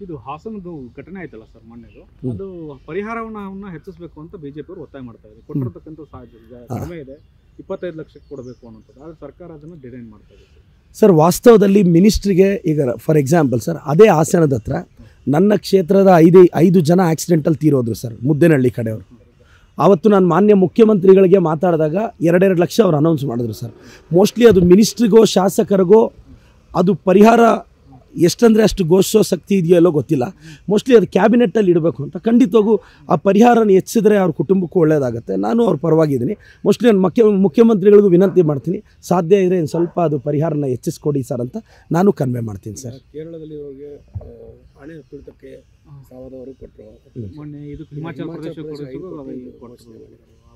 ಇದು ಹಾಸನದ ಘಟನೆ ಆಯ್ತಲ್ಲ ಸರ್ ಮೊನ್ನೆದು, ಅದು ಪರಿಹಾರವನ್ನ ಹೆಚ್ಚಿಸಬೇಕು ಅಂತ ಬಿಜೆಪಿ ಅವರು ಒತ್ತಾಯ ಮಾಡ್ತಾ ಇದ್ದಾರೆ. ಕೊಟ್ಟಿರತಕ್ಕಂಥ ಕಡಿಮೆ ಇದೆ, 25 ಲಕ್ಷಕ್ಕೆ ಕೊಡಬೇಕು ಅನ್ನೋದು. ಆದರೆ ಸರ್ಕಾರ ಅದನ್ನು ಡಿನೈನ್ ಮಾಡ್ತಾ ಇದೆ ಸರ್. ವಾಸ್ತವದಲ್ಲಿ ಮಿನಿಸ್ಟ್ರಿಗೆ ಈಗ ಫಾರ್ ಎಕ್ಸಾಂಪಲ್ ಸರ್, ಅದೇ ಹಾಸನದ ಹತ್ರ ನನ್ನ ಕ್ಷೇತ್ರದ 5 ಜನ ಆಕ್ಸಿಡೆಂಟಲ್ಲಿ ತೀರೋದ್ರು ಸರ್, ಮುದ್ದೇನಹಳ್ಳಿ ಕಡೆಯವರು. ಆವತ್ತು ನಾನು ಮಾನ್ಯ ಮುಖ್ಯಮಂತ್ರಿಗಳಿಗೆ ಮಾತಾಡಿದಾಗ 2 ಲಕ್ಷ ಅವ್ರು ಅನೌನ್ಸ್ ಮಾಡಿದ್ರು ಸರ್. ಮೋಸ್ಟ್ಲಿ ಅದು ಮಿನಿಸ್ಟ್ರಿಗೋ ಶಾಸಕರಿಗೋ ಅದು ಪರಿಹಾರ ಎಷ್ಟಂದರೆ ಅಷ್ಟು ಘೋಷಿಸೋ ಶಕ್ತಿ ಇದೆಯೋ ಎಲ್ಲೋ ಗೊತ್ತಿಲ್ಲ. ಮೋಸ್ಟ್ಲಿ ಅದು ಕ್ಯಾಬಿನೆಟ್ಟಲ್ಲಿ ಇಡಬೇಕು ಅಂತ. ಖಂಡಿತವಾಗೂ ಆ ಪರಿಹಾರನ ಹೆಚ್ಚಿದ್ರೆ ಅವ್ರ ಕುಟುಂಬಕ್ಕೂ ಒಳ್ಳೆಯದಾಗುತ್ತೆ. ನಾನು ಅವ್ರ ಪರವಾಗಿದ್ದೀನಿ. ಮೋಸ್ಟ್ಲಿ ನಾನು ಮುಖ್ಯಮಂತ್ರಿಗಳಿಗೂ ವಿನಂತಿ ಮಾಡ್ತೀನಿ, ಸಾಧ್ಯ ಇದ್ದರೆ ಸ್ವಲ್ಪ ಅದು ಪರಿಹಾರನ ಹೆಚ್ಚಿಸ್ಕೊಡಿ ಸರ್ ಅಂತ ನಾನು ಕನ್ವೆ ಮಾಡ್ತೀನಿ ಸರ್. ಕೇರಳದಲ್ಲಿ ಹೋಗಿ ಹಣೆ ತುಳಿತಕ್ಕೆ ಸಾವದವರು ಕೊಟ್ಟರು, ಮೊನ್ನೆ ಇದು ಹಿಮಾಚಲ ಪ್ರದೇಶ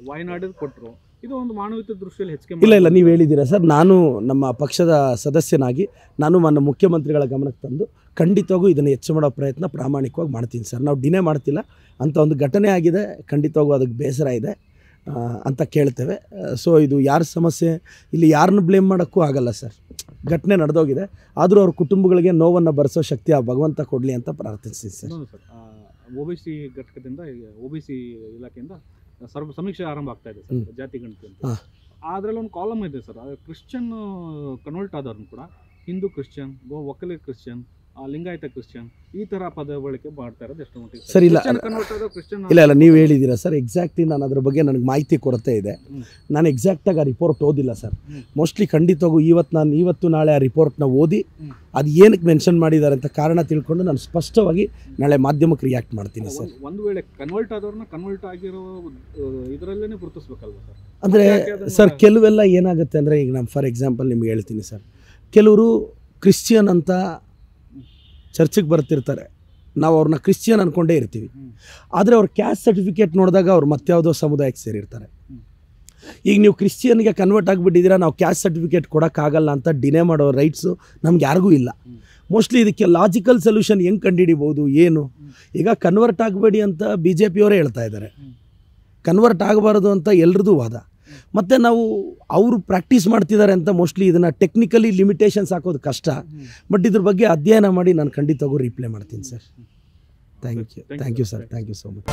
ವಾಯನಾಡ್ ಕೊಟ್ಟರು. ಇದು ಒಂದು ಮಾನವೀಯತೆ ದೃಷ್ಟಿಯಲ್ಲಿ ಹೆಚ್ಚಿಗೆ ಇಲ್ಲ ನೀವು ಹೇಳಿದ್ದೀರಾ ಸರ್. ನಾನು ನಮ್ಮ ಪಕ್ಷದ ಸದಸ್ಯನಾಗಿ ನಾನು ನನ್ನ ಮುಖ್ಯಮಂತ್ರಿಗಳ ಗಮನಕ್ಕೆ ತಂದು ಖಂಡಿತವಾಗೂ ಇದನ್ನು ಹೆಚ್ಚು ಮಾಡೋ ಪ್ರಯತ್ನ ಪ್ರಾಮಾಣಿಕವಾಗಿ ಮಾಡ್ತೀನಿ ಸರ್. ನಾವು ಡಿನೇ ಮಾಡ್ತಿಲ್ಲ. ಅಂಥ ಒಂದು ಘಟನೆ ಆಗಿದೆ, ಖಂಡಿತವಾಗೂ ಅದಕ್ಕೆ ಬೇಸರ ಇದೆ ಅಂತ ಕೇಳ್ತೇವೆ. ಸೊ ಇದು ಯಾರ ಸಮಸ್ಯೆ, ಇಲ್ಲಿ ಯಾರನ್ನು ಬ್ಲೇಮ್ ಮಾಡೋಕ್ಕೂ ಆಗಲ್ಲ ಸರ್. ಘಟನೆ ನಡೆದೋಗಿದೆ, ಆದರೂ ಅವ್ರ ಕುಟುಂಬಗಳಿಗೆ ನೋವನ್ನು ಭರಿಸೋ ಶಕ್ತಿ ಆ ಭಗವಂತ ಕೊಡಲಿ ಅಂತ ಪ್ರಾರ್ಥಿಸ್ತೀನಿ ಸರ್. OBC ಘಟಕದಿಂದ OBC ಇಲಾಖೆಯಿಂದ ಸಮೀಕ್ಷೆ ಆರಂಭ ಆಗ್ತಾ ಇದೆ ಸರ್, ಜಾತಿ ಗಣತಿ ಅಂತ. ಅದರಲ್ಲಿ ಒಂದು ಕಾಲಮ್ ಇದೆ ಸರ್, ಕ್ರಿಶ್ಚಿಯನ್ ಕನ್ವರ್ಟ್ ಆದವ್ರನ್ನು ಕೂಡ Hindu Christian, Vokkaliga Christian, Lingayat Christian ಈ ಥರ ಪದ ಬಳಕೆ ಮಾಡ್ತಾ ಇರೋದು ಎಷ್ಟು ಮಟ್ಟಿಗೆ ಸರ್? ಇಲ್ಲ ನೀವು ಹೇಳಿದ್ದೀರಾ ಸರ್. ಎಕ್ಸಾಕ್ಟ್ಲಿ ನಾನು ಅದ್ರ ಬಗ್ಗೆ ನನಗೆ ಮಾಹಿತಿ ಕೊರತೆ ಇದೆ. ನಾನು ಎಕ್ಸಾಕ್ಟಾಗಿ ಆ ರಿಪೋರ್ಟ್ ಓದಿಲ್ಲ ಸರ್. ಮೋಸ್ಟ್ಲಿ ಖಂಡಿತವಾಗೂ ಇವತ್ತು ನಾಳೆ ಆ ರಿಪೋರ್ಟ್ನ ಓದಿ ಅದು ಏನಕ್ಕೆ ಮೆನ್ಷನ್ ಮಾಡಿದ್ದಾರೆ ಅಂತ ಕಾರಣ ತಿಳ್ಕೊಂಡು ನಾನು ಸ್ಪಷ್ಟವಾಗಿ ನಾಳೆ ಮಾಧ್ಯಮಕ್ಕೆ ರಿಯಾಕ್ಟ್ ಮಾಡ್ತೀನಿ ಸರ್. ಒಂದು ವೇಳೆ ಕನ್ವರ್ಟ್ ಆದವ್ರನ್ನ ಕನ್ವರ್ಟ್ ಆಗಿರೋ ಇದರಲ್ಲೇ ಗುರುತಿಸ್ಬೇಕಲ್ವ ಸರ್? ಅಂದರೆ ಸರ್ ಕೆಲವೆಲ್ಲ ಏನಾಗುತ್ತೆ ಅಂದರೆ, ಈಗ ನಾನು ಫಾರ್ ಎಕ್ಸಾಂಪಲ್ ನಿಮ್ಗೆ ಹೇಳ್ತೀನಿ ಸರ್, ಕೆಲವರು ಕ್ರಿಶ್ಚಿಯನ್ ಅಂತ ಚರ್ಚಿಗೆ ಬರ್ತಿರ್ತಾರೆ, ನಾವು ಅವ್ರನ್ನ ಕ್ರಿಶ್ಚಿಯನ್ ಅಂದ್ಕೊಂಡೇ ಇರ್ತೀವಿ. ಆದರೆ ಅವ್ರ ಕ್ಯಾಸ್ಟ್ ಸರ್ಟಿಫಿಕೇಟ್ ನೋಡಿದಾಗ ಅವ್ರು ಮತ್ಯಾವುದೋ ಸಮುದಾಯಕ್ಕೆ ಸೇರಿರ್ತಾರೆ. ಈಗ ನೀವು ಕ್ರಿಶ್ಚಿಯನ್ಗೆ ಕನ್ವರ್ಟ್ ಆಗಿಬಿಟ್ಟಿದ್ದೀರಾ, ನಾವು ಕ್ಯಾಸ್ಟ್ ಸರ್ಟಿಫಿಕೇಟ್ ಕೊಡೋಕ್ಕಾಗಲ್ಲ ಅಂತ ಡಿನೇ ಮಾಡೋ ರೈಟ್ಸು ನಮ್ಗೆ ಯಾರಿಗೂ ಇಲ್ಲ. ಮೋಸ್ಟ್ಲಿ ಇದಕ್ಕೆ ಲಾಜಿಕಲ್ ಸೊಲ್ಯೂಷನ್ ಹೆಂಗೆ ಕಂಡುಹಿಡಿಬೋದು ಏನು? ಈಗ ಕನ್ವರ್ಟ್ ಆಗಬೇಡಿ ಅಂತ BJP ಅವರೇ ಹೇಳ್ತಾ ಇದ್ದಾರೆ, ಕನ್ವರ್ಟ್ ಆಗಬಾರ್ದು ಅಂತ ಎಲ್ರದ್ದು ವಾದ. ಮತ್ತು ನಾವು ಅವರು ಪ್ರಾಕ್ಟೀಸ್ ಮಾಡ್ತಿದ್ದಾರೆ ಅಂತ ಮೋಸ್ಟ್ಲಿ ಇದನ್ನು ಟೆಕ್ನಿಕಲಿ ಲಿಮಿಟೇಷನ್ಸ್ ಹಾಕೋದು ಕಷ್ಟ. ಬಟ್ ಇದ್ರ ಬಗ್ಗೆ ಅಧ್ಯಯನ ಮಾಡಿ ನಾನು ಖಂಡಿತವಾಗೂ ರಿಪ್ಲೈ ಮಾಡ್ತೀನಿ sir. Thank you sir, thank you so much.